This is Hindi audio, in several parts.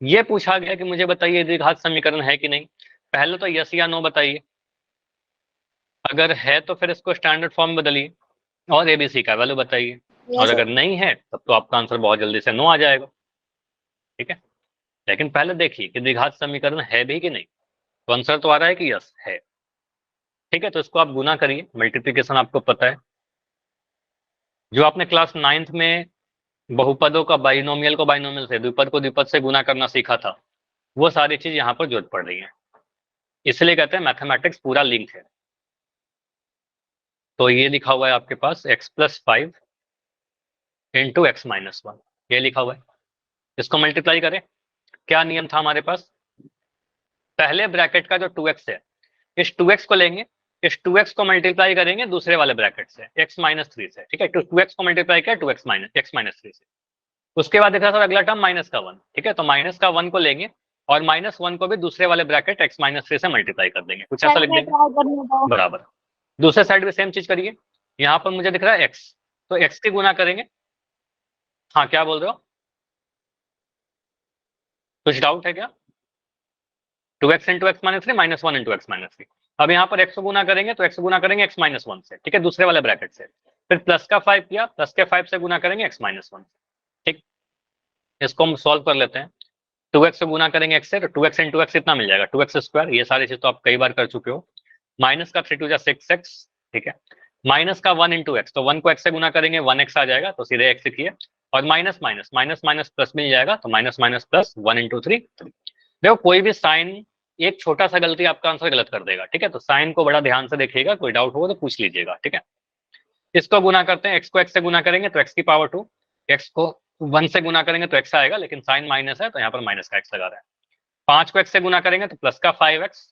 ये पूछा गया कि मुझे बताइए द्विघात समीकरण है कि नहीं। पहले तो यस या नो बताइए, अगर है तो फिर इसको स्टैंडर्ड फॉर्म बदलिए और एबीसी का वैल्यू बताइए, और यस अगर नहीं है तब तो आपका आंसर बहुत जल्दी से नो आ जाएगा। ठीक है, लेकिन पहले देखिए कि द्विघात समीकरण है भी कि नहीं। तो आंसर तो आ रहा है कि यस है। ठीक है, तो इसको आप गुना करिए, मल्टीप्लीकेशन आपको पता है। जो आपने क्लास 9th में बहुपदों का बाइनोमियल को बाइनोमियल से, द्विपद को द्विपद से गुना करना सीखा था, वो सारी चीज यहाँ पर जरूरत पड़ रही है। इसलिए कहते हैं मैथमेटिक्स पूरा लिंक है। तो ये लिखा हुआ है आपके पास x+5 इंटू x-1, ये लिखा हुआ है। इसको मल्टीप्लाई करें। क्या नियम था हमारे पास, पहले ब्रैकेट का जो 2x है, इस 2x को लेंगे, इस 2x को मल्टीप्लाई करेंगे दूसरे वाले ब्रैकेट से x-3 से। ठीक है, तो 2x को मल्टीप्लाई किया 2x x-3 से। उसके बाद देखा सर अगला टर्म -1। ठीक है, तो -1 को लेंगे और -1 को भी दूसरे वाले ब्रैकेट x-3 से मल्टीप्लाई कर देंगे, कुछ ऐसा लिख करने देंगे ट्राई करने दो। बराबर। दूसरे साइड भी सेम चीज करिए। यहाँ पर मुझे दिख रहा है x, तो x की गुना करेंगे। हाँ, क्या बोल रहे हो, कुछ डाउट है क्या। 2x into x-3 -1 into x-3। अब यहाँ पर x को गुना करेंगे तो x गुना करेंगे x-1 से। ठीक है, दूसरे वाले ब्रैकेट से। फिर प्लस का 5 किया, प्लस के 5 से गुना करेंगे x-1 से। ठीक, इसको हम सॉल्व कर लेते हैं। 2x से गुना करेंगे x से, तो 2x इंटू x कितना मिल जाएगा, 2x²। ये सारी चीज तो आप कई बार कर चुके हो। माइनस का 3 2 6x। ठीक है, माइनस का 1 इंटू एक्स, तो 1 को x से गुना करेंगे 1x आ जाएगा, तो सीधे x लिखिए। और minus minus minus minus plus मिल जाएगा, तो माइनस माइनस प्लस 1 इंटू 3 3। देखो कोई भी साइन, एक छोटा सा गलती आपका आंसर गलत कर देगा। ठीक है, तो साइन को बड़ा ध्यान से देखिएगा, कोई डाउट होगा तो पूछ लीजिएगा। ठीक है, इसको गुना करते हैं, x को x से गुना करेंगे तो x की पावर 2, x को 1 से गुना करेंगे तो x आएगा, लेकिन साइन माइनस है तो यहाँ पर माइनस का x लगा रहा है। 5 को x से गुना करेंगे तो प्लस का 5x,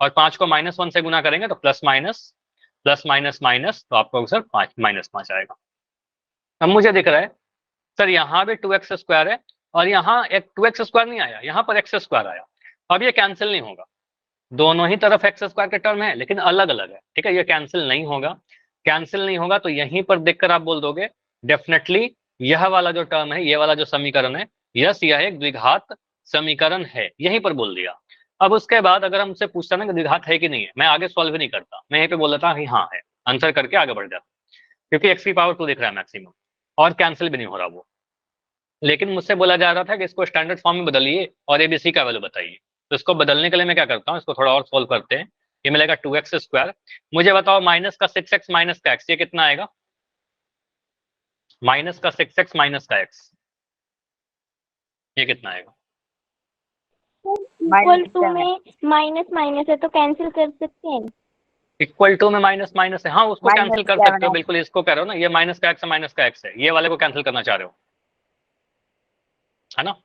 और 5 को -1 से गुना करेंगे तो प्लस माइनस माइनस, तो आपको सर -5 आएगा। अब मुझे दिख रहा है सर यहाँ भी 2x² है, और यहाँ एक 2x² नहीं आया, यहाँ पर x² आया। अब ये कैंसिल नहीं होगा, दोनों ही तरफ x² के टर्म है लेकिन अलग अलग है। ठीक है, ये कैंसिल नहीं होगा। कैंसिल नहीं होगा तो यहीं पर देखकर आप बोल दोगे डेफिनेटली यह वाला जो टर्म है, ये वाला जो समीकरण है, यस यह एक द्विघात समीकरण है, यहीं पर बोल दिया। अब उसके बाद अगर हमसे पूछता ना कि द्विघात है कि नहीं है, मैं आगे सॉल्व ही नहीं करता, मैं यहीं पे बोल देता कि हाँ है, आंसर करके आगे बढ़ जाता, क्योंकि x की पावर 2 दिख रहा है मैक्सिमम, और कैंसिल भी नहीं हो रहा वो। लेकिन मुझसे बोला जा रहा था कि इसको स्टैंडर्ड फॉर्म में बदलिए और एबीसी का वैल्यू बताइए। तो इसको बदलने के लिए मैं क्या करता हूँ, इसको थोड़ा और सोल्व करते हैं। ये मिलेगा 2x²। मुझे बताओ माइनस का 6x माइनस का x, ये कितना आएगा, माइनस का 6x माइनस का x, ये कितना आएगा। इक्वल टू में माइनस माइनस है तो कैंसिल कर सकते हैं। इक्वल टू में माइनस माइनस है, हाँ उसको कैंसिल कर सकते हो, -7 बिल्कुल इसको कह रहे हो ना, ये माइनस का x है माइनस का x है, ये वाले को कैंसिल करना चाह रहे हो, है ना।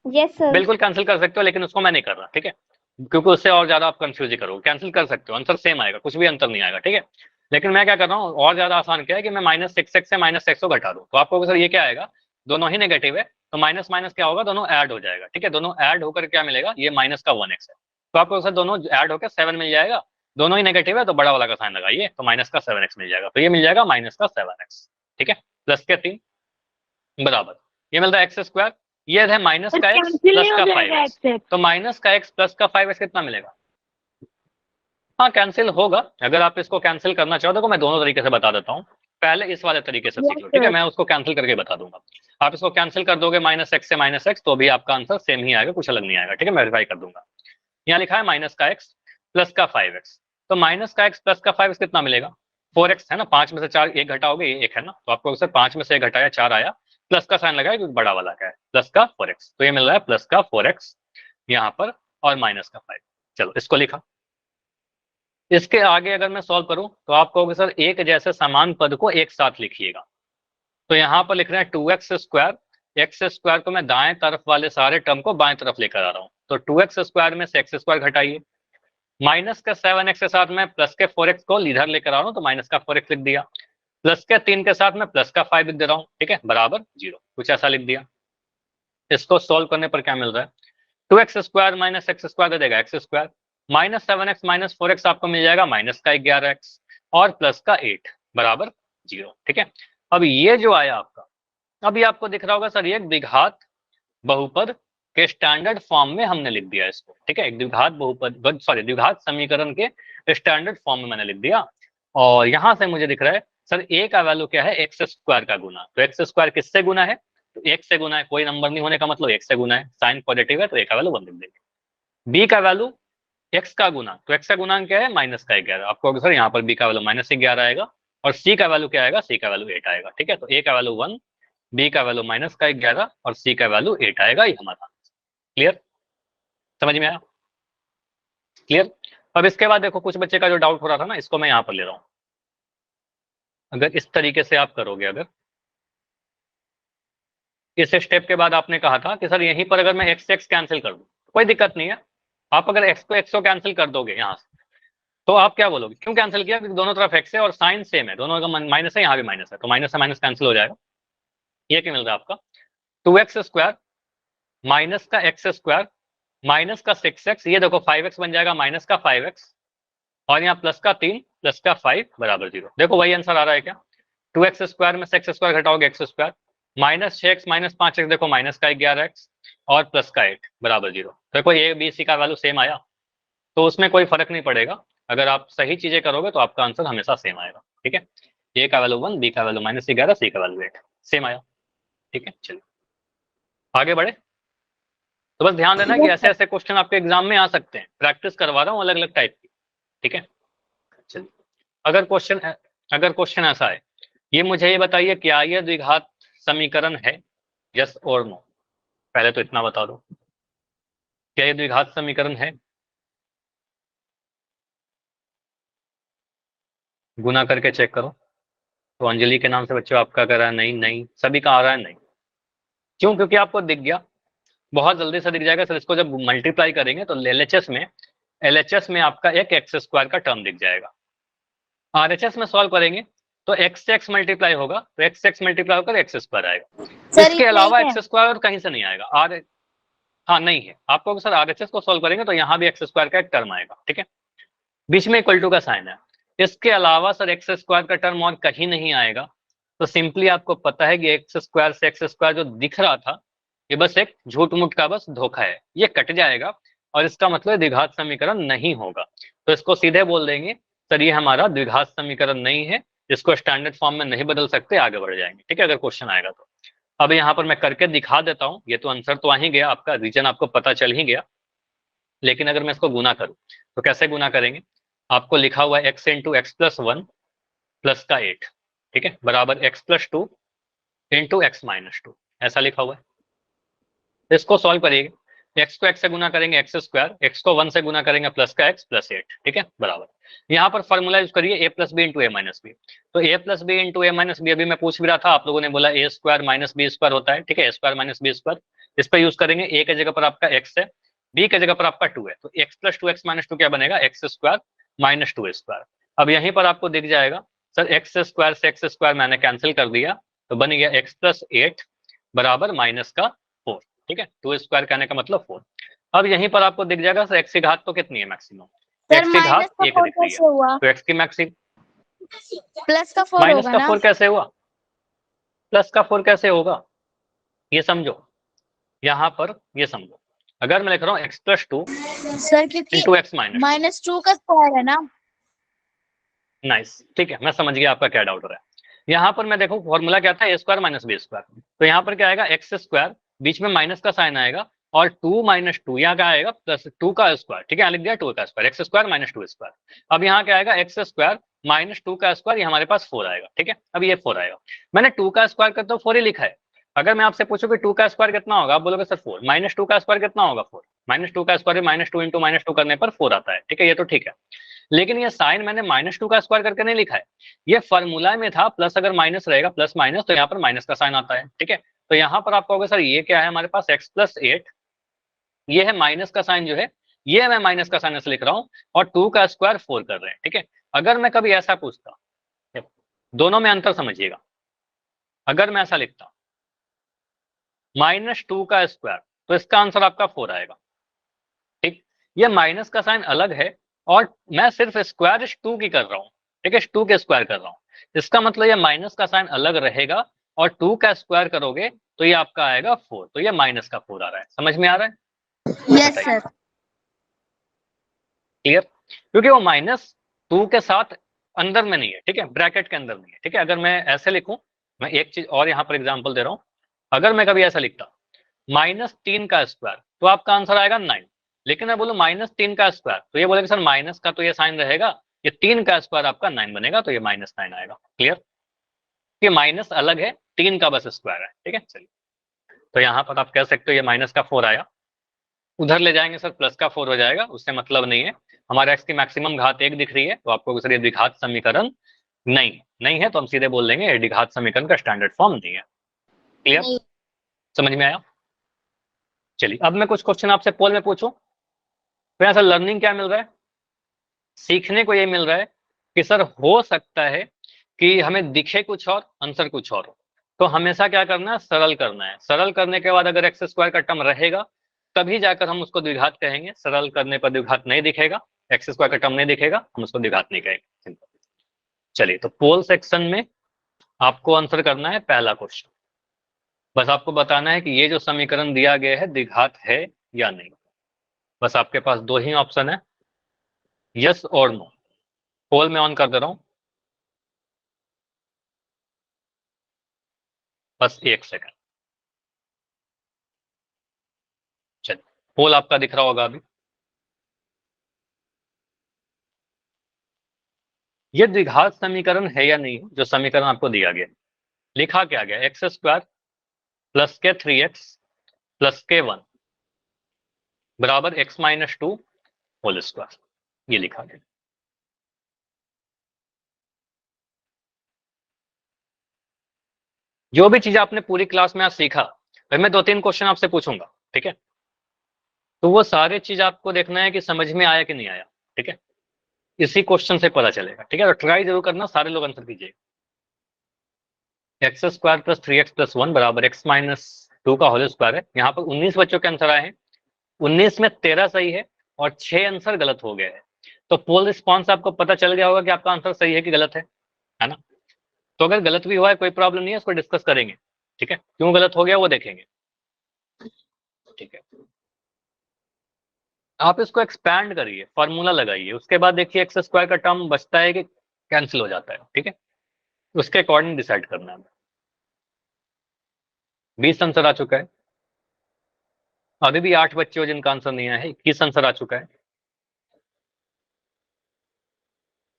Yes sir. बिल्कुल कैंसिल कर सकते हो, लेकिन उसको मैं नहीं कर रहा। ठीक है, क्योंकि उससे और ज्यादा आप कंफ्यूज ही करोगे। कैंसिल कर सकते हो, आंसर सेम आएगा, कुछ भी अंतर नहीं आएगा। ठीक है, लेकिन मैं क्या कर रहा हूँ, और ज्यादा आसान क्या है कि मैं -6x से -x को घटा दूं, तो आपको सर ये क्या आएगा, दोनों ही नेगेटिव है, तो माइनस माइनस क्या होगा, दोनों ऐड हो जाएगा। ठीक है, दोनों ऐड होकर क्या मिलेगा, ये माइनस का 1x है, तो आपको सर दोनों ऐड होकर 7 मिल जाएगा। दोनों ही नेगेटिव है तो बड़ा वाला का साइन लगाइए, तो माइनस का 7x मिल जाएगा, तो ये मिल जाएगा माइनस का 7x। ठीक है, प्लस के 3 बराबर, ये मिलता है x², ये है माइनस का x कैंसिल प्लस नहीं हो का जाएगा 5x, एक्सेस। तो माइनस का x प्लस का 5x कितना मिलेगा। हाँ कैंसिल होगा, अगर आप इसको कैंसिल करना चाहो तो मैं दोनों तरीके से बता देता हूँ। पहले इस वाले तरीके से सीख यस लो, ठीक है, सर। मैं उसको कैंसिल करके बता दूंगा। आप इसको कैंसिल कर दोगे -x से -x, तो भी आपका आंसर सेम ही आएगा, कुछ अलग नहीं आएगा। ठीक है, मैं वेरीफाई कर दूंगा। यहाँ लिखा है माइनस का x प्लस का 5x, तो माइनस का x प्लस का 5x कितना मिलेगा, 4x है ना, 5 में से 4 एक घटाओगे, ये 1 है ना, तो आपको सर 5 में से 1 घटाया 4 आया, प्लस का साइन लगाया क्योंकि बड़ा वाला का है, प्लस का 4x, तो ये मिल रहा है प्लस का 4x यहाँ पर, और माइनस का 5। चलो इसको लिखा। इसके आगे अगर मैं सॉल्व करूं तो आप कहोगे सर एक जैसे समान पद को एक साथ लिखिएगा, तो यहाँ पर लिख रहे हैं 2x², x² को मैं दाएं तरफ वाले सारे टर्म को बाएं तरफ लेकर आ रहा हूँ, तो 2x² में से x² घटाइए, माइनस के 7x के साथ में प्लस के 4x को इधर लेकर आ रहा हूँ, तो माइनस का 4x लिख दिया, प्लस के 3 के साथ में प्लस का 5 लिख दे रहा हूँ। ठीक है, बराबर 0, कुछ ऐसा लिख दिया। इसको सोल्व करने पर क्या मिल रहा है, 2x² माइनस x² दे देगा x², -7x माइनस 4x आपको मिल जाएगा माइनस का 11x, और प्लस का 8 बराबर 0। ठीक है, अब ये जो आया आपका, अब ये आपको दिख रहा होगा सर ये द्विघात बहुपद के स्टैंडर्ड फॉर्म में हमने लिख दिया इसको, ठीक है, एक द्विघात बहुपद सॉरी द्विघात समीकरण के स्टैंडर्ड फॉर्म में मैंने लिख दिया। और यहां से मुझे दिख रहा है सर ए का वैल्यू क्या है, एक्स स्क्वायर का गुना, तो एक्स स्क्वायर किससे गुना है, तो एक से गुना है, कोई नंबर नहीं होने का मतलब एक से गुना है, साइन पॉजिटिव है तो ए का वैल्यू 1 लिख देंगे। बी का वैल्यू एक्स का गुना, तो एक्स का गुणांक क्या है माइनस का 11, आपको सर यहाँ पर बी का वैल्यू -11 आएगा, और सी का वैल्यू क्या आएगा, सी का वैल्यू 8 आएगा, ठीक है, तो ए का वैल्यू 1, बी का वैल्यू -11 और सी का वैल्यू 8 आएगा, ये हमारा। क्लियर, समझ में आया, क्लियर। अब इसके बाद देखो कुछ बच्चे का जो डाउट हो रहा था ना, इसको मैं यहाँ पर ले रहा हूँ। अगर इस तरीके से आप करोगे, अगर इस स्टेप के बाद आपने कहा था कि सर यहीं पर अगर मैं एक्स से एक्स कैंसिल कर दूं, कोई दिक्कत नहीं है, आप अगर एक्स को कैंसिल कर दोगे यहाँ से, तो आप क्या बोलोगे, क्यों कैंसिल किया, क्योंकि दोनों तरफ एक्स है और साइन सेम है, दोनों का माइनस है, यहाँ भी माइनस है, तो माइनस से माइनस कैंसिल हो जाएगा। ये क्या मिल रहा है आपका, 2x स्क्वायर माइनस का एक्स स्क्वायर माइनस का 6x, ये देखो 5x बन जाएगा माइनस का 5x, और यहाँ प्लस का 3 प्लस का 5 बराबर 0। देखो वही आंसर आ रहा है क्या, 2x स्क्वायर में से x स्क्वायर घटाओगे x square, minus 6x minus 5x, देखो माइनस का 11x और प्लस का 8 बराबर 0। देखो ए बी सी का वैल्यू सेम आया, तो उसमें कोई फर्क नहीं पड़ेगा, अगर आप सही चीजें करोगे तो आपका आंसर हमेशा सेम आएगा, ठीक है। ए का वैल्यू 1, बी का वैल्यू -11, सी का वैल्यू 8, सेम आया, ठीक है। चलिए आगे बढ़े। तो बस ध्यान देना कि ऐसे ऐसे क्वेश्चन आपके एग्जाम में आ सकते हैं, प्रैक्टिस करवा रहा हूँ अलग अलग टाइप की, ठीक है। चलिए अगर क्वेश्चन ऐसा है, ये मुझे ये बताइए क्या ये द्विघात समीकरण है, यस और नो, पहले तो इतना बता दो, क्या ये द्विघात समीकरण है, गुना करके चेक करो। तो अंजलि के नाम से बच्चों आपका कर रहा है नहीं, नहीं सभी का आ रहा है नहीं, क्यों, क्योंकि आपको दिख गया, बहुत जल्दी से दिख जाएगा सर, इसको जब मल्टीप्लाई करेंगे तो एलएचएस में आपका एक एक्स स्क्वायर का टर्म दिख जाएगा, आरएचएस में सॉल्व करेंगे तो एक्स से एक्स मल्टीप्लाई होगा, तो एक्स से एक्स मल्टीप्लाई होकर एक्स स्क्वायर आएगा, इसके अलावा एक्स स्क्वायर और कहीं से नहीं आएगा, हाँ नहीं है, आपको सर आरएचएस को सॉल्व करेंगे तो यहाँ भी एक्स स्क्वायर का एक टर्म आएगा, ठीक है, बीच में इक्वल टू का साइन है, इसके अलावा सर एक्स स्क्वायर का टर्म और कहीं नहीं आएगा, तो सिंपली आपको पता है कि एक्स स्क्वायर से एक्स स्क्वायर जो दिख रहा था ये बस एक झूठ मूठ का बस धोखा है, ये कट जाएगा और इसका मतलब द्विघात समीकरण नहीं होगा, तो इसको सीधे बोल देंगे सर ये हमारा द्विघात समीकरण नहीं है, इसको स्टैंडर्ड फॉर्म में नहीं बदल सकते, आगे बढ़ जाएंगे, ठीक है, अगर क्वेश्चन आएगा तो। अब यहाँ पर मैं करके दिखा देता हूँ, ये तो आंसर तो आ ही गया, आपका रीजन आपको पता चल ही गया, लेकिन अगर मैं इसको गुना करूँ तो कैसे गुना करेंगे, आपको लिखा हुआ है x into x plus 1 plus का 8, ठीक है, बराबर x plus 2 into x minus 2, ऐसा लिखा हुआ है। इसको सॉल्व करिएगा, x को x से गुना करेंगे x स्क्वायर, x को 1 से गुना करेंगे प्लस का x प्लस 8, ठीक है, बराबर। यहाँ पर फॉर्मूला यूज करिए a plus B into A minus B, तो a plus B into A minus B, अभी मैं पूछ भी रहा था, आप लोगों ने बोला a square minus B square होता है, ठीक है, a square minus B square, इस पर यूज करेंगे, a के जगह पर आपका x है, b के जगह पर आपका 2 है, तो x प्लस 2 एक्स माइनस 2 क्या बनेगा, एक्स स्क्वायर माइनस 2 स्क्वायर। अब यहीं पर आपको दिख जाएगा सर एक्स स्क्वायर से एक्स स्क्वायर मैंने कैंसिल कर दिया, तो बन गया x प्लस 8 बराबर माइनस का 4, ठीक है, 2 स्क्वायर कहने का मतलब 4। अब यहीं पर आपको दिख जाएगा सर एक्स की घात तो कितनी है मैक्सिमम, एक्स की घात 1 दिख रही है, तो एक्स की मैक्सिमम प्लस का 4 माइनस होगा का ना, 4 कैसे हुआ, प्लस का 4 कैसे होगा, ये समझो, यहाँ पर ये समझो, अगर मैं लिख रहा हूँ एक्स प्लस 2 सर क्योंकि इंटू एक्स माइनस 2 का स्क्वायर है ना, नाइस, ठीक है, मैं समझ गया आपका क्या डाउट हो रहा है। यहाँ पर मैं देखो फॉर्मूला क्या था, ए स्क्वायर माइनस बी स्क्वायर, तो यहाँ पर क्या आएगा एक्स स्क्वायर, बीच में माइनस का साइन आएगा, और 2 माइनस 2 यहाँ क्या आएगा प्लस 2 का स्क्वायर, ठीक है, यहाँ लिख दिया 2 का square, x square minus 2 square. अब यहाँ क्या आएगा एक्स स्क्वायर माइनस 2 का स्क्वायर, ये हमारे पास 4 आएगा, ठीक है, अब ये 4 आएगा, मैंने 2 का स्क्वायर कर तो 4 ही लिखा है, अगर मैं आपसे पूछूं कि 2 का स्क्वायर कितना होगा, आप बोलोगे सर 4, माइनस 2 का स्क्वायर कितना होगा 4, माइनस 2 का स्क्वायर माइनस 2 इंटू माइनस 2 करने पर 4 आता है, ठीक है, ये तो ठीक है, लेकिन ये साइन मैंने माइनस 2 का स्क्वायर करके नहीं लिखा है, ये फॉर्मूला में था, प्लस अगर माइनस रहेगा प्लस माइनस, तो यहाँ पर माइनस का साइन आता है, ठीक है, तो यहाँ पर आप कहोगे सर ये क्या है हमारे पास x प्लस 8, ये है माइनस का साइन जो है, ये मैं माइनस का साइन ऐसे लिख रहा हूँ, और 2 का स्क्वायर 4 कर रहे हैं, ठीक है। अगर मैं कभी ऐसा पूछता, दोनों में अंतर समझिएगा, अगर मैं ऐसा लिखता -2 का स्क्वायर, तो इसका आंसर आपका 4 आएगा, ठीक, ये माइनस का साइन अलग है, और मैं सिर्फ स्क्वायर 2 की कर रहा हूँ, ठीक है, 2 के स्क्वायर कर रहा हूँ, इसका मतलब ये माइनस का साइन अलग रहेगा, और 2 का स्क्वायर करोगे तो ये आपका आएगा 4, तो ये माइनस का 4 आ रहा है। समझ में आ रहा है? Yes sir. क्लियर? क्योंकि वो -2 के साथ अंदर में नहीं है, ठीक है, ब्रैकेट के अंदर नहीं है, ठीक है। अगर मैं ऐसे लिखूं, मैं एक चीज और यहाँ पर एग्जांपल दे रहा हूं, अगर मैं कभी ऐसा लिखता -3 का स्क्वायर तो आपका आंसर आएगा 9, लेकिन मैं बोलूं -3 का स्क्वायर तो ये बोलेगा सर माइनस का तो ये साइन रहेगा, ये 3 का स्क्वायर आपका 9 बनेगा, तो ये -9 आएगा। क्लियर? ये माइनस अलग है, 3 का बस स्क्वायर है, ठीक है। चलिए, तो यहाँ पर आप कह सकते हो ये -4 आया, उधर ले जाएंगे सर +4 हो जाएगा, उससे मतलब नहीं है। हमारे एक्स की मैक्सिमम घात 1 दिख रही है, तो आपको सर ये द्विघात समीकरण नहीं है, तो हम सीधे बोल देंगे ये द्विघात समीकरण का स्टैंडर्ड फॉर्म नहीं है। क्लियर? समझ में आया? चलिए, अब मैं कुछ क्वेश्चन आपसे पोल में पूछूं, तो यहाँ सर लर्निंग क्या मिल रहा है? सीखने को ये मिल रहा है कि सर हो सकता है कि हमें दिखे कुछ और आंसर कुछ और हो, तो हमेशा क्या करना है, सरल करना है। सरल करने के बाद अगर एक्स स्क्वायर का टर्म रहेगा तभी जाकर हम उसको द्विघात कहेंगे, सरल करने पर द्विघात नहीं दिखेगा, एक्स स्क्वायर का टर्म नहीं दिखेगा, हम उसको द्विघात नहीं कहेंगे। सिंपल। चलिए, तो पोल सेक्शन में आपको आंसर करना है पहला क्वेश्चन, बस आपको बताना है कि ये जो समीकरण दिया गया है द्विघात है या नहीं। बस आपके पास दो ही ऑप्शन है, यस और नो। पोल में ऑन कर दे रहा हूं, बस 1 सेकंड। चलिए, पोल आपका दिख रहा होगा अभी। ये द्विघात समीकरण है या नहीं, जो समीकरण आपको दिया गया, लिखा क्या गया, x² + के 3x + के 1 बराबर x-2 होल स्क्वायर, ये लिखा गया। जो भी चीज आपने पूरी क्लास में आज सीखा, फिर मैं 2-3 क्वेश्चन आपसे पूछूंगा, ठीक है, तो वो सारे चीज आपको देखना है कि समझ में आया कि नहीं आया, ठीक है, इसी क्वेश्चन से पता चलेगा, ठीक है। तो ट्राई जरूर करना, सारे लोग आंसर कीजिएगा। x² + 3x + 1 बराबर x-2 का होल स्क्वायर है। यहाँ पर 19 बच्चों के आंसर आए हैं, 19 में 13 सही है और 6 आंसर गलत हो गए हैं। तो पोल रिस्पॉन्स आपको पता चल गया होगा कि आपका आंसर सही है कि गलत है ना? तो अगर गलत भी हुआ है कोई प्रॉब्लम नहीं है, इसको डिस्कस करेंगे, ठीक है, क्यों गलत हो गया वो देखेंगे, ठीक है। आप इसको एक्सपैंड करिए, फॉर्मूला लगाइए, उसके बाद देखिए x² का टर्म बचता है कि कैंसिल हो जाता है, ठीक है, उसके अकॉर्डिंग डिसाइड करना है। 20 आंसर आ चुका है, अभी भी 8 बच्चे हो जिनका आंसर नहीं आया है, 21 आंसर आ चुका है।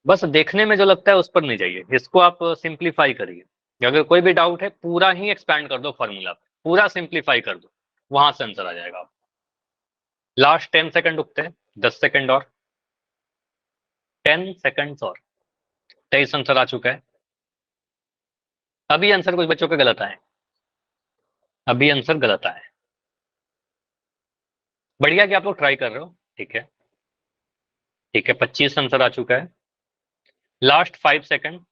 बस देखने में जो लगता है उस पर नहीं जाइए, इसको आप सिंप्लीफाई करिए। अगर कोई भी डाउट है पूरा ही एक्सपैंड कर दो, फॉर्मूला पूरा सिंप्लीफाई कर दो, वहां से आंसर आ जाएगा। आप लास्ट 10 सेकंड रुकते हैं, 10 सेकंड और 10 सेकंड्स और 23 आंसर आ चुका है। अभी आंसर कुछ बच्चों के गलत आए, अभी आंसर गलत आए। बढ़िया कि आप लोग ट्राई कर रहे हो, ठीक है, ठीक है। 25 आंसर आ चुका है, लास्ट 5 सेकंड।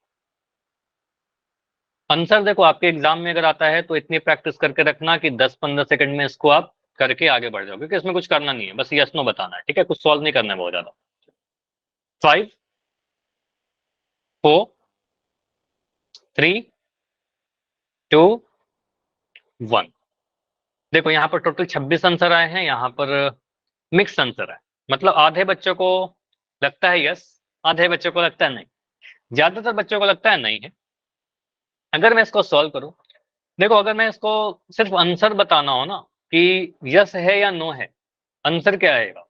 आंसर देखो, आपके एग्जाम में अगर आता है तो इतनी प्रैक्टिस करके रखना कि 10-15 सेकंड में इसको आप करके आगे बढ़ जाओ, क्योंकि इसमें कुछ करना नहीं है, बस यस नो बताना है, ठीक है, कुछ सॉल्व नहीं करना है बहुत ज्यादा। 5 4 3 2 1। देखो यहाँ पर टोटल 26 आंसर आए हैं, यहाँ पर मिक्स आंसर है, मतलब आधे बच्चों को लगता है यस, आधे बच्चों को लगता है नहीं, ज्यादातर बच्चों को लगता है नहीं है। अगर मैं इसको सॉल्व करूं, देखो अगर मैं इसको सिर्फ आंसर बताना हो ना कि यस है या नो है, आंसर क्या आएगा,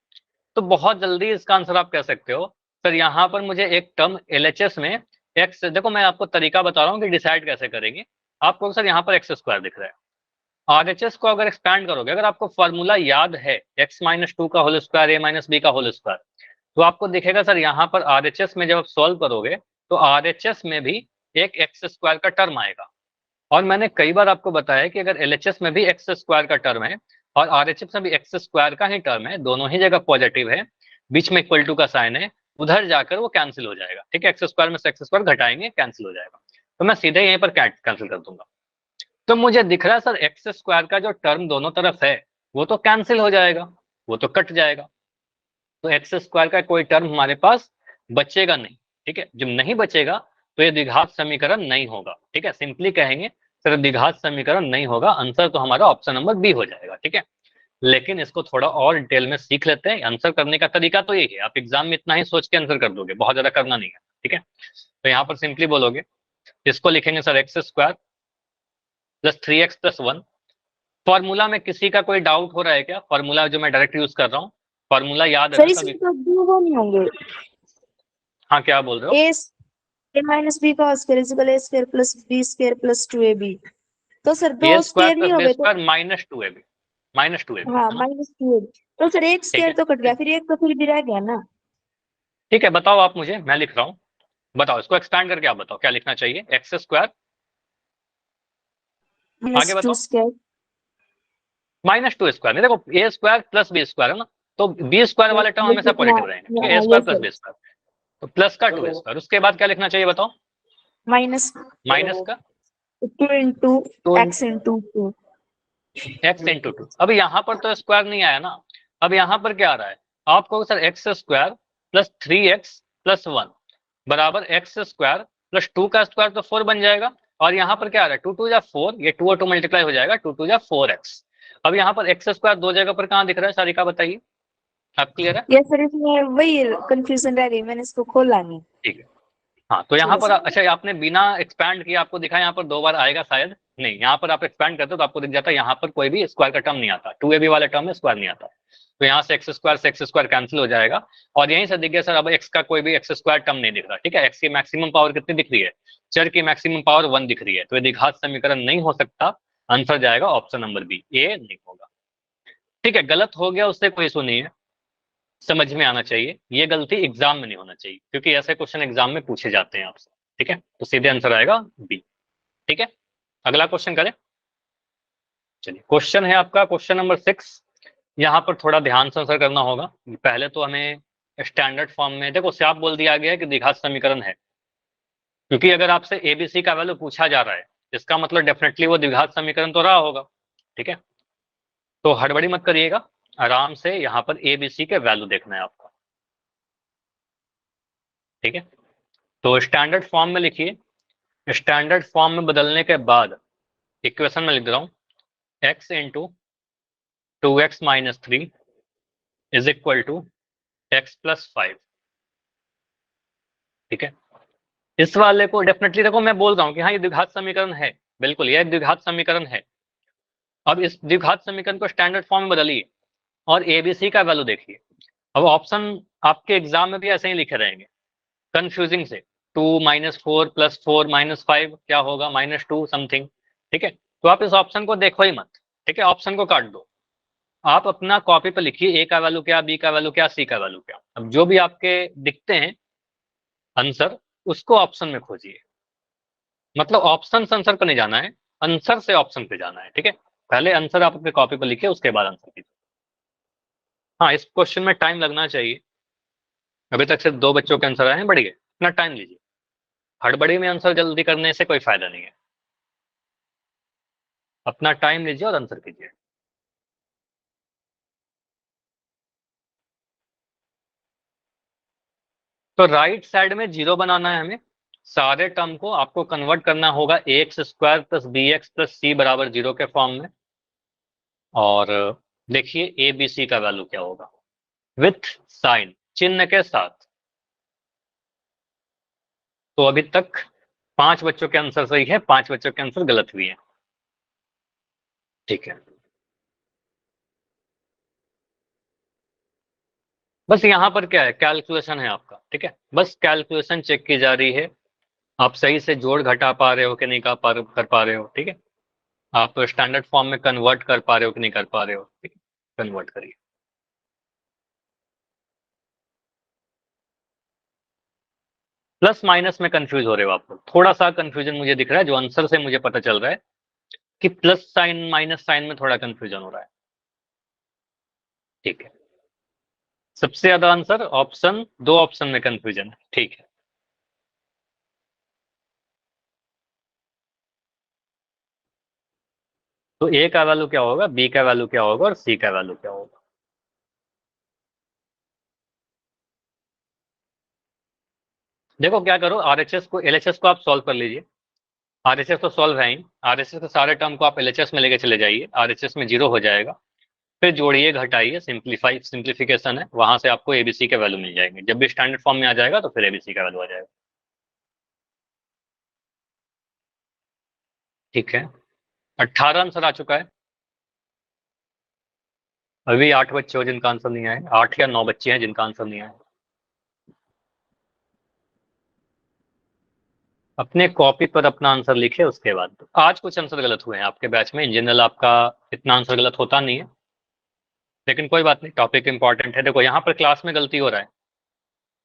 तो बहुत जल्दी इसका आंसर आप कह सकते हो सर यहाँ पर मुझे एक टर्म LHS में एक्स, देखो मैं आपको तरीका बता रहा हूँ कि डिसाइड कैसे करेंगे। आपको सर यहाँ पर x² दिख रहा है, RHS को अगर एक्सपैंड करोगे, अगर आपको फॉर्मूला याद है x-2 का होल स्क्वायर a-b का होल स्क्वायर, तो आपको दिखेगा सर यहाँ पर RHS में जब आप सॉल्व करोगे तो RHS में भी एक x² का टर्म आएगा। और मैंने कई बार आपको बताया कि अगर LHS में भी x² का टर्म है और RHS में भी x² का ही टर्म है, दोनों ही जगह पॉजिटिव है, बीच में इक्वल टू का साइन है, उधर जाकर वो कैंसिल हो जाएगा, ठीक है, x² में से x² घटाएंगे, कैंसिल हो जाएगा, तो मैं सीधे यहीं पर कैंसिल कर दूंगा। तो मुझे दिख रहा है सर x² का जो टर्म दोनों तरफ है वो तो कैंसिल हो जाएगा, वो तो कट जाएगा, तो x² का कोई टर्म हमारे पास बचेगा नहीं, ठीक है, जब नहीं बचेगा तो ये द्विघात समीकरण नहीं होगा, ठीक है, सिंपली कहेंगे सर द्विघात समीकरण नहीं होगा, आंसर तो हमारा ऑप्शन नंबर बी हो जाएगा। ठीक है, लेकिन इसको थोड़ा और डिटेल में सीख लेते हैं। आंसर करने का तरीका तो यही है, आप एग्जाम में इतना ही सोच के आंसर कर दोगे, बहुत ज्यादा करना नहीं है। ठीक है, तो यहाँ पर सिंपली बोलोगे, इसको लिखेंगे sir x square plus 3x+1। Formula में किसी का कोई डाउट हो रहा है क्या? फॉर्मूला जो मैं डायरेक्ट यूज कर रहा हूँ, फॉर्मूला याद है सर ना इसमें सभी? तो दो वो नहीं होंगे। हाँ, क्या बोल रहे हो? ए माइनस बी का square equal A square plus B square plus 2ab। तो सर ए दो स्क्वायर स्क्वायर प्लस नहीं हो बी गए तो स्क्वायर -2ab हाँ है ना? Minus 2ab। तो सर एक ठीक स्क्वायर है, तो कट गया, फिर एक तो फिर भी रह गया ना। ठीक है, बताओ आप मुझे, मैं लिख रहा हूँ। बताओ, इसको एक्सपैंड करके आप बताओ क्या लिखना चाहिए। एक्स स्क्वायर, आगे माइनस 2 बताओ। स्क्वायर -2 स्क्वायर नहीं, देखो A square plus B square है ना, तो बी स्क्वायर वाले टर्म हमेशा पॉजिटिव रहेंगे। ठीक है, A square yes plus sir. B square, तो प्लस का 2 स्क्वायर, उसके बाद क्या लिखना चाहिए बताओ? माइनस माइनस का 2 इंटू 2 एक्स इंटू 2। x×2। अब यहाँ पर तो स्क्वायर नहीं आया ना, अब यहाँ पर क्या आ रहा है? आपको sir x square plus 3x+1 बराबर एक्स स्क्वायर प्लस 2 का स्क्वायर तो 4 बन जाएगा। और यहाँ पर क्या आ रहा है? 2 2 जा 4, ये 2 और 2 मल्टीप्लाई हो जाएगा, 2 2 जा 4x। अब यहाँ पर एक्स स्क्वायर दो जगह पर कहाँ दिख रहा है सारिका, बताइए, आप क्लियर है? यस सर, इसमें वही कंफ्यूजन रह गई, मैंने इसको खोला नहीं। ठीक है, हाँ, तो यहाँ ठीक है पर सर। अच्छा, आपने बिना एक्सपैंड किए आपको दिखा, यहाँ पर 2 बार आएगा शायद नहीं, यहाँ पर आप एक्सपैंड करते हो तो आपको दिख जाता है यहाँ पर कोई भी स्क्वायर का टर्म नहीं आता, 2ab वाला टर्म में स्क्वायर नहीं आता। तो यहाँ से एक्स स्क्वायर कैंसिल हो जाएगा, और यहीं से दिख गया सर अब एक्स का कोई भी एक्स स्क्वायर टर्म नहीं दिख रहा। ठीक है, एक्स की मैक्सिमम पावर कितनी दिख रही है? चर की मैक्सिमम पावर 1 दिख रही है, तो ये द्विघात समीकरण नहीं हो सकता। आंसर जाएगा ऑप्शन नंबर बी, ए नहीं होगा। ठीक है, गलत हो गया उससे कोई इशू नहीं है, समझ में आना चाहिए, ये गलती एग्जाम में नहीं होना चाहिए, क्योंकि ऐसे क्वेश्चन एग्जाम में पूछे जाते हैं आपसे। ठीक है, तो सीधे आंसर आएगा बी। ठीक है, अगला क्वेश्चन करें। चलिए, क्वेश्चन है आपका क्वेश्चन नंबर 6। यहाँ पर थोड़ा ध्यान से आंसर करना होगा। पहले तो हमें स्टैंडर्ड फॉर्म में देखो साफ बोल दिया गया है कि द्विघात समीकरण है, क्योंकि अगर आपसे एबीसी का वैल्यू पूछा जा रहा है, इसका मतलब डेफिनेटली वो द्विघात समीकरण तो रहा होगा। ठीक है, तो हड़बड़ी मत करिएगा, आराम से यहाँ पर एबीसी के वैल्यू देखना है आपको। ठीक है, तो स्टैंडर्ड फॉर्म में लिखिए, स्टैंडर्ड फॉर्म में बदलने के बाद इक्वेशन में लिख रहा हूं, x into 2x-3 is equal to x+5। ठीक है, इस वाले को डेफिनेटली देखो मैं बोल रहा हूँ कि हाँ ये द्विघात समीकरण है, बिल्कुल ये द्विघात समीकरण है। अब इस द्विघात समीकरण को स्टैंडर्ड फॉर्म में बदलिए और एबीसी का वैल्यू देखिए। अब ऑप्शन आपके एग्जाम में भी ऐसे ही लिखे रहेंगे कंफ्यूजिंग से, 2 -4 + 4 -5 क्या होगा, -2 समथिंग। ठीक है, तो आप इस ऑप्शन को देखो ही मत। ठीक है, ऑप्शन को काट दो, आप अपना कॉपी पे लिखिए ए का वैल्यू क्या, बी का वैल्यू क्या, सी का वैल्यू क्या। अब जो भी आपके दिखते हैं आंसर, उसको ऑप्शन में खोजिए। मतलब ऑप्शन से आंसर पर नहीं जाना है, आंसर से ऑप्शन पे जाना है। ठीक है, पहले आंसर आप अपने कॉपी पर लिखिए, उसके बाद आंसर कीजिए। हाँ, इस क्वेश्चन में टाइम लगना चाहिए, अभी तक सिर्फ 2 बच्चों के आंसर आए हैं, बढ़िए अपना टाइम लीजिए, हड़बड़ी में आंसर जल्दी करने से कोई फायदा नहीं है। अपना टाइम लीजिए और आंसर कीजिए। तो राइट साइड में 0 बनाना है हमें, सारे टर्म को आपको कन्वर्ट करना होगा ax² + bx + c बराबर 0 के फॉर्म में। और देखिए ए बी सी का वैल्यू क्या होगा, विथ साइन, चिन्ह के साथ। तो अभी तक 5 बच्चों के आंसर सही है, 5 बच्चों के आंसर गलत हुए हैं। ठीक है, बस यहाँ पर क्या है, कैलकुलेशन है आपका। ठीक है, बस कैलकुलेशन चेक की जा रही है, आप सही से जोड़ घटा पा रहे हो कि नहीं कर पा रहे हो। ठीक है, आप स्टैंडर्ड फॉर्म में कन्वर्ट कर पा रहे हो कि नहीं कर पा रहे हो। ठीक है, कन्वर्ट करिए। प्लस माइनस में कंफ्यूज हो रहे हो आप लोग, थोड़ा सा कंफ्यूजन मुझे दिख रहा है, जो आंसर से मुझे पता चल रहा है कि प्लस साइन माइनस साइन में थोड़ा कंफ्यूजन हो रहा है। ठीक है, सबसे ज्यादा आंसर ऑप्शन, 2 ऑप्शन में कंफ्यूजन है। ठीक है, तो ए का वैल्यू क्या होगा, बी का वैल्यू क्या होगा और सी का वैल्यू क्या होगा। देखो क्या करो, आरएचएस को एलएचएस को आप सॉल्व कर लीजिए। आरएचएस तो सॉल्व है ही, आरएचएस के सारे टर्म को आप एलएचएस में लेके चले जाइए, आरएचएस में 0 हो जाएगा, फिर जोड़िए घटाइए, सिंप्लीफिकेशन है, वहां से आपको एबीसी के वैल्यू मिल जाएंगे। जब भी स्टैंडर्ड फॉर्म में आ जाएगा तो फिर एबीसी का वैल्यू आ जाएगा। ठीक है, 18 आंसर आ चुका है। अभी 8 बच्चे हो जिनका आंसर नहीं आया, 8 या 9 बच्चे हैं जिनका आंसर नहीं आया। अपने कॉपी पर अपना आंसर लिखे, उसके बाद आज कुछ आंसर गलत हुए हैं आपके बैच में, इन जनरल आपका इतना आंसर गलत होता नहीं है, लेकिन कोई बात नहीं, टॉपिक इंपॉर्टेंट है। देखो यहाँ पर क्लास में गलती हो रहा है,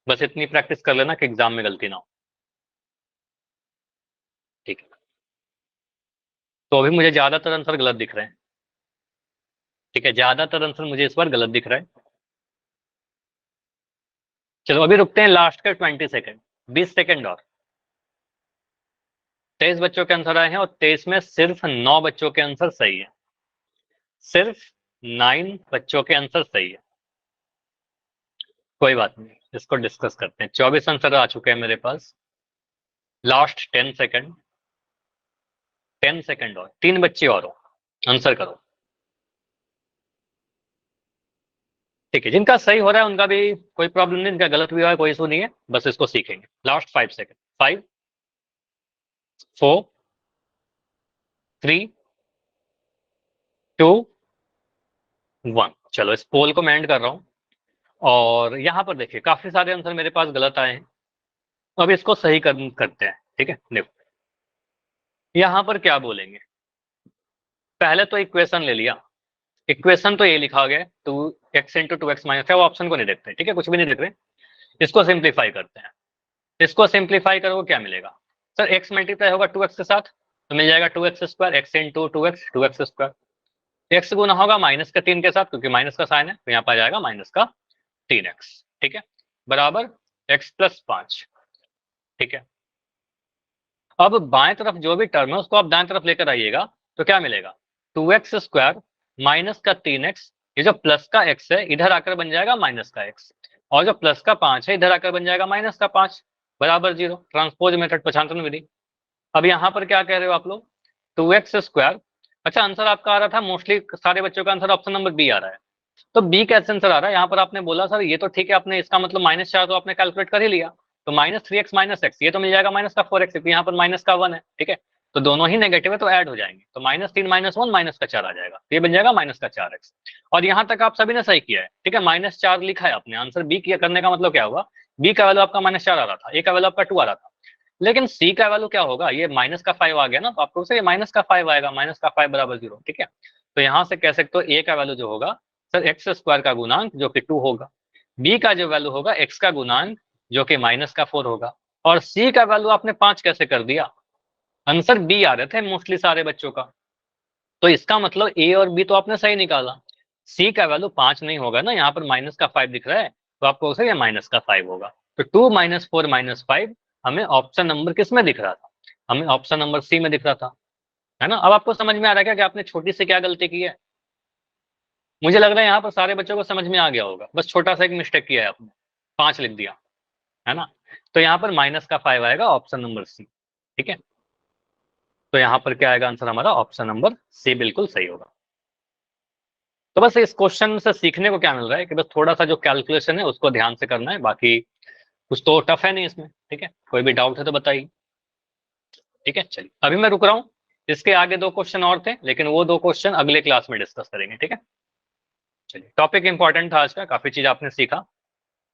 बस इतनी प्रैक्टिस कर लेना कि एग्जाम में गलती ना हो। ठीक है, तो अभी मुझे ज्यादातर आंसर गलत दिख रहे हैं। ठीक है, ज्यादातर आंसर मुझे इस बार गलत दिख रहा है। चलो अभी रुकते हैं लास्ट के 20 सेकेंड, 20 सेकेंड और। 23 बच्चों के आंसर आए हैं और 23 में सिर्फ 9 बच्चों के आंसर सही है, सिर्फ 9 बच्चों के आंसर सही है। कोई बात नहीं, इसको डिस्कस करते हैं। 24 आंसर आ चुके हैं मेरे पास, लास्ट 10 सेकेंड, 10 सेकेंड और 3 बच्चे और हो, आंसर करो। ठीक है, जिनका सही हो रहा है उनका भी कोई प्रॉब्लम नहीं, जिनका गलत भी हुआ है कोई इशू नहीं है, बस इसको सीखेंगे। Last 5 second, 5 4 3 2 1। चलो इस पोल को मैं एंड कर रहा हूं, और यहाँ पर देखिए काफी सारे आंसर मेरे पास गलत आए हैं, अब इसको सही करते हैं। ठीक है, देखो यहाँ पर क्या बोलेंगे, पहले तो इक्वेशन ले लिया, इक्वेशन तो ये लिखा गया 2x इंटू 2x माइनस, वो ऑप्शन को नहीं देखते, ठीक है, कुछ भी नहीं देख रहे, इसको सिंप्लीफाई करते हैं। इसको सिंप्लीफाई करोगे क्या मिलेगा, सर x मल्टीप्लाई होगा 2x के साथ तो मिल जाएगा 2x square, x into 2x square, x गुना होगा माइनस का 3 के साथ, क्योंकि माइनस का साइन है तो यहाँ पर आ जाएगा माइनस का 3x। ठीक है, बराबर x प्लस 5। ठीक है, अब बाएं तरफ जो भी टर्म है उसको आप दाएं तरफ लेकर आइएगा तो क्या मिलेगा, 2x स्क्वायर माइनस का 3x, ये जो प्लस का x है इधर आकर बन जाएगा माइनस का x, और जो प्लस का 5 है इधर आकर बन जाएगा माइनस का 5, बराबर 0। ट्रांसपोज मेथड, पक्षांतरण विधि। अब यहाँ पर क्या कह रहे हो आप लोग, 2x स्क्वायर, अच्छा आंसर आपका आ रहा था, मोस्टली सारे बच्चों का आंसर ऑप्शन नंबर बी आ रहा है, तो बी कैसे आंसर आ रहा है, यहाँ पर आपने बोला सर ये तो ठीक है, आपने इसका मतलब -4 तो आपने कैलकुलेट कर ही लिया, तो -3x माइनस एक्स, ये तो मिल जाएगा माइनस का 4x, क्योंकि यहाँ पर माइनस का 1 है। ठीक है, तो दोनों ही नेगेटिव है तो ऐड हो जाएंगे, तो -3 -1 माइनस का 4 आ जाएगा, तो ये बन जाएगा माइनस का 4x। और यहाँ तक आप सभी ने सही किया है। ठीक है, -4 लिखा है आपने, आंसर बी किया करने का मतलब क्या हुआ, बी का वैल्यू आपका -4 आ रहा था, ए का वैल्यू आपका 2 आ रहा था, लेकिन सी का वैल्यू क्या होगा, ये माइनस का 5 आ गया ना, तो आपको ये माइनस का 5 आएगा, माइनस का 5 बराबर 0। ठीक है, तो यहाँ से कह सकते हो ए का वैल्यू जो होगा सर एक्स स्क्वायर का गुणांक जो कि 2 होगा, बी का जो वैल्यू होगा एक्स का गुणांक जो कि माइनस का 4 होगा, और सी का वैल्यू आपने 5 कैसे कर दिया, आंसर बी आ रहे थे मोस्टली सारे बच्चों का, तो इसका मतलब ए और बी तो आपने सही निकाला, सी का वैल्यू 5 नहीं होगा ना, यहाँ पर माइनस का 5 दिख रहा है, तो आपको ये माइनस का 5 होगा, तो 2 - 4 - 5 हमें ऑप्शन नंबर किस में दिख रहा था, हमें ऑप्शन नंबर सी में दिख रहा था, है ना। अब आपको समझ में आ रहा है क्या कि आपने छोटी सी क्या गलती की है, मुझे लग रहा है यहाँ पर सारे बच्चों को समझ में आ गया होगा, बस छोटा सा एक मिस्टेक किया है आपने, 5 लिख दिया, है ना, तो यहाँ पर माइनस का 5 आएगा ऑप्शन नंबर सी। ठीक है, तो यहाँ पर क्या आएगा आंसर हमारा, ऑप्शन नंबर सी बिल्कुल सही होगा। तो बस इस क्वेश्चन से सीखने को क्या मिल रहा है कि बस थोड़ा सा जो कैलकुलेशन है उसको ध्यान से करना है, बाकी कुछ तो टफ है नहीं इसमें। ठीक है, कोई भी डाउट है तो बताइए। ठीक है, चलिए अभी मैं रुक रहा हूँ, इसके आगे 2 क्वेश्चन और थे, लेकिन वो 2 क्वेश्चन अगले क्लास में डिस्कस करेंगे। ठीक है, चलिए टॉपिक इंपॉर्टेंट था आज का, काफी चीज आपने सीखा।